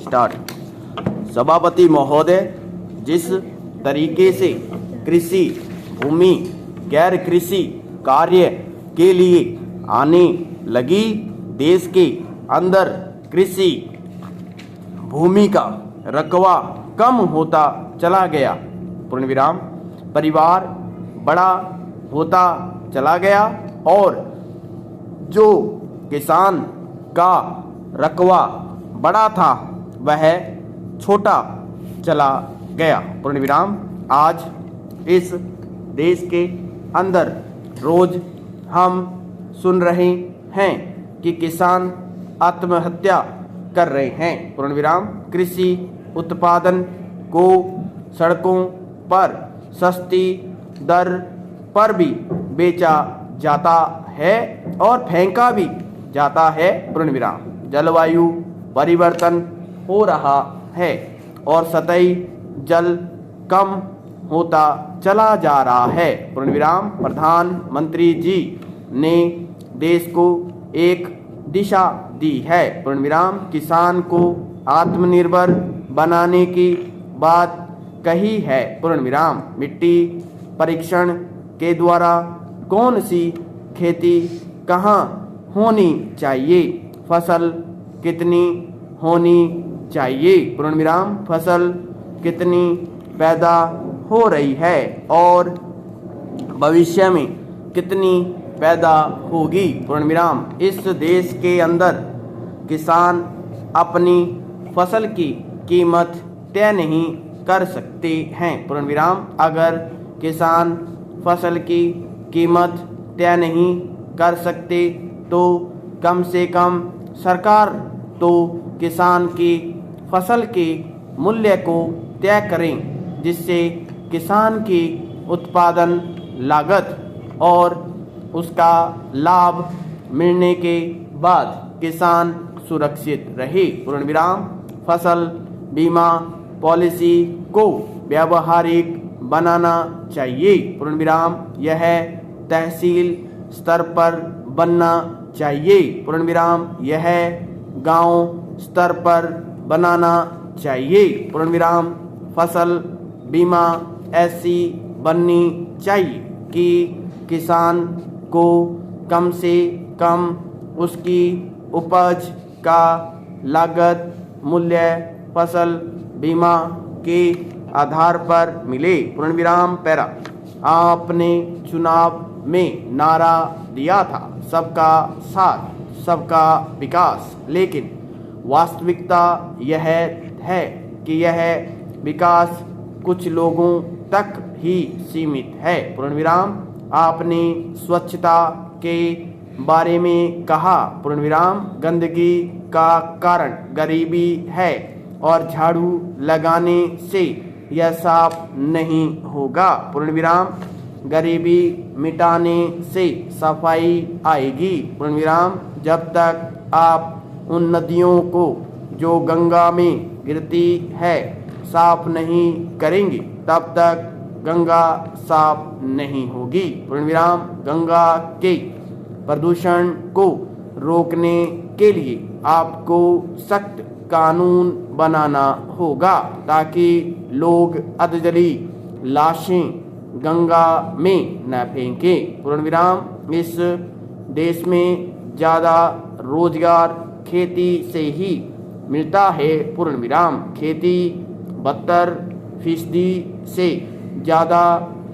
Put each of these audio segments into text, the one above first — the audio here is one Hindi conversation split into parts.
स्टार्ट। सभापति महोदय, जिस तरीके से कृषि भूमि गैर कृषि कार्य के लिए आने लगी, देश के अंदर कृषि भूमि का रकबा कम होता चला गया, पूर्ण विराम, परिवार बड़ा होता चला गया और जो किसान का रकबा बड़ा था वह छोटा चला गया, पूर्ण विराम। आज इस देश के अंदर रोज हम सुन रहे हैं कि किसान आत्महत्या कर रहे हैं, पूर्ण विराम। कृषि उत्पादन को सड़कों पर सस्ती दर पर भी बेचा जाता है और फेंका भी जाता है, पूर्ण विराम। जलवायु परिवर्तन हो रहा है और सतही जल कम होता चला जा रहा है, पूर्ण विराम। प्रधानमंत्री जी ने देश को एक दिशा दी है, पूर्ण विराम। किसान को आत्मनिर्भर बनाने की बात कही है, पूर्ण विराम। मिट्टी परीक्षण के द्वारा कौन सी खेती कहाँ होनी चाहिए, फसल कितनी होनी चाहिए, पूर्ण विराम। फसल कितनी पैदा हो रही है और भविष्य में कितनी पैदा होगी, पूर्ण विराम। इस देश के अंदर किसान अपनी फसल की कीमत तय नहीं कर सकते हैं, पूर्ण विराम। अगर किसान फसल की कीमत तय नहीं कर सकते तो कम से कम सरकार तो किसान की फसल के मूल्य को तय करें, जिससे किसान की उत्पादन लागत और उसका लाभ मिलने के बाद किसान सुरक्षित रहे, पूर्ण विराम। फसल बीमा पॉलिसी को व्यावहारिक बनाना चाहिए, पूर्ण विराम। यह तहसील स्तर पर बनना चाहिए, पूर्ण विराम। यह गांव स्तर पर बनाना चाहिए, पूर्ण विराम। फसल बीमा ऐसी बननी चाहिए कि किसान को कम से कम उसकी उपज का लागत मूल्य फसल बीमा के आधार पर मिले, पूर्ण विराम। पैरा, आपने चुनाव में नारा दिया था सबका साथ सबका विकास, लेकिन वास्तविकता यह है कि यह विकास कुछ लोगों तक ही सीमित है, पूर्ण विराम। आपने स्वच्छता के बारे में कहा, पूर्ण विराम। गंदगी का कारण गरीबी है और झाड़ू लगाने से यह साफ नहीं होगा, पूर्ण विराम। गरीबी मिटाने से सफाई आएगी, पूर्ण विराम। जब तक आप उन नदियों को जो गंगा में गिरती है साफ नहीं करेंगे तब तक गंगा साफ नहीं होगी, पूर्ण विराम। गंगा के प्रदूषण को रोकने के लिए आपको सख्त कानून बनाना होगा ताकि लोग अधजली लाशें गंगा में न फेंकें, पूर्ण विराम। इस देश में ज़्यादा रोजगार खेती से ही मिलता है, पूर्ण विराम। खेती 72% से ज़्यादा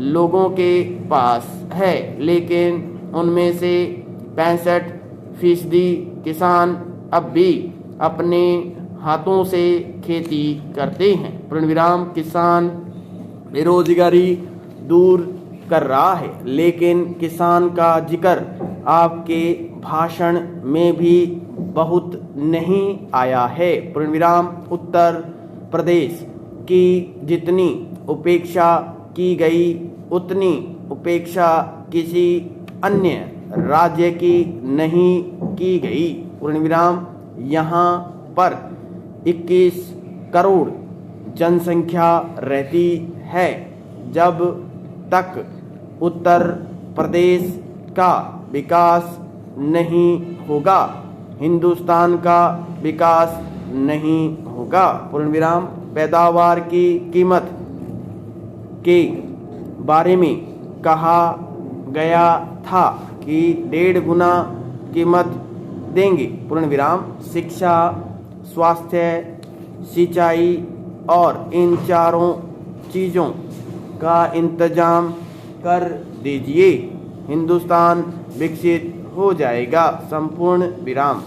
लोगों के पास है, लेकिन उनमें से 65% किसान अब भी अपने हाथों से खेती करते हैं, पूर्ण विराम। किसान बेरोजगारी दूर कर रहा है, लेकिन किसान का जिक्र आपके भाषण में भी बहुत नहीं आया है, पूर्ण विराम। उत्तर प्रदेश की जितनी उपेक्षा की गई उतनी उपेक्षा किसी अन्य राज्य की नहीं की गई, पूर्ण विराम। यहाँ पर 21 करोड़ जनसंख्या रहती है। जब तक उत्तर प्रदेश का विकास नहीं होगा हिंदुस्तान का विकास नहीं होगा। होगा, पूर्ण विराम। पैदावार की कीमत के बारे में कहा गया था कि 1.5 गुना कीमत देंगे, पूर्ण विराम। शिक्षा, स्वास्थ्य, सिंचाई और इन चारों चीज़ों का इंतजाम कर दीजिए, हिंदुस्तान विकसित हो जाएगा, संपूर्ण विराम।